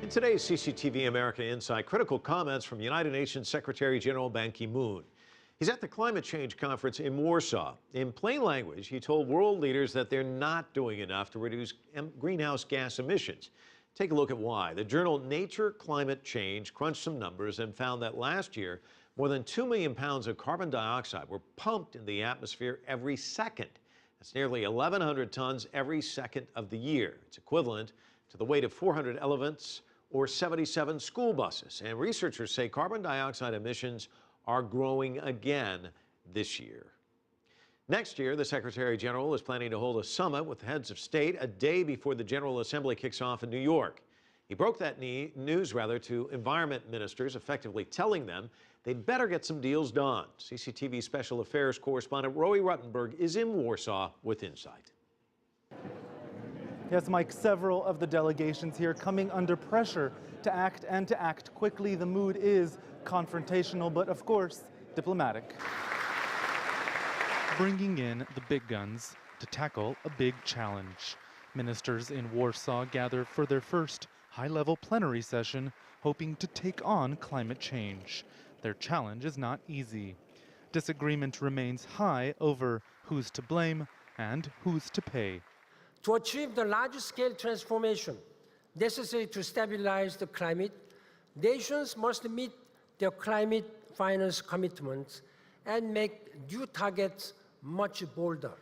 In today's CCTV America Insight, critical comments from United Nations Secretary General Ban Ki-moon. He's at the climate change conference in Warsaw. In plain language, he told world leaders that they're not doing enough to reduce greenhouse gas emissions. Take a look at why. The journal Nature Climate Change crunched some numbers and found that last year, more than 2 million pounds of carbon dioxide were pumped into the atmosphere every second. That's nearly 1,100 tons every second of the year. It's equivalent to the weight of 400 elephants or 77 school buses. And researchers say carbon dioxide emissions are growing again this year. Next year, the Secretary General is planning to hold a summit with heads of state a day before the General Assembly kicks off in New York. He broke that news to environment ministers, effectively telling them they'd better get some deals done. CCTV Special Affairs correspondent Roee Ruttenberg is in Warsaw with Insight. Yes, Mike, several of the delegations here coming under pressure to act and to act quickly. The mood is confrontational, but of course, diplomatic. Bringing in the big guns to tackle a big challenge. Ministers in Warsaw gather for their first high-level plenary session, hoping to take on climate change. Their challenge is not easy. Disagreement remains high over who's to blame and who's to pay. To achieve the large-scale transformation necessary to stabilize the climate, nations must meet their climate finance commitments and make new targets much bolder.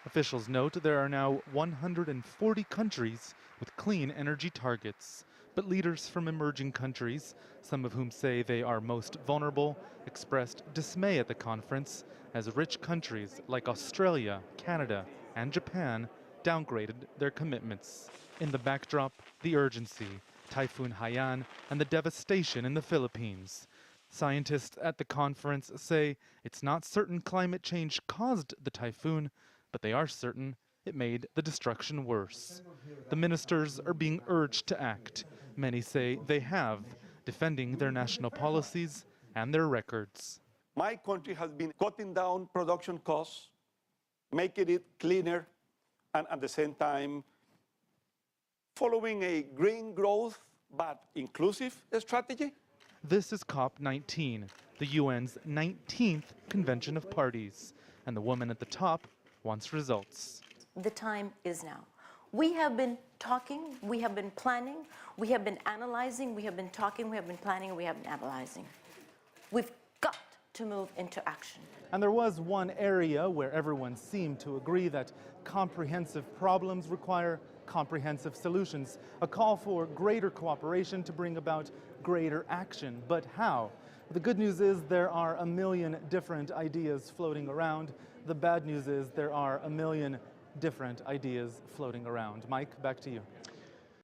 Officials note there are now 140 countries with clean energy targets. But leaders from emerging countries, some of whom say they are most vulnerable, expressed dismay at the conference as rich countries like Australia, Canada, and Japan downgraded their commitments. In the backdrop, the urgency, Typhoon Haiyan, and the devastation in the Philippines. Scientists at the conference say it's not certain climate change caused the typhoon, but they are certain it made the destruction worse. The ministers are being urged to act. Many say they have, defending their national policies and their records. My country has been cutting down production costs, making it cleaner, and at the same time following a green growth but inclusive strategy. This is COP19, the UN's 19th Convention of Parties, and the woman at the top wants results. The time is now. We have been talking, we have been planning, we have been analyzing, we have been talking, we have been planning, and we have been analyzing. We've got to move into action. And there was one area where everyone seemed to agree that comprehensive problems require comprehensive solutions, a call for greater cooperation to bring about greater action. But how? The good news is there are a million different ideas floating around. The bad news is there are a million different ideas floating around. Mike, back to you.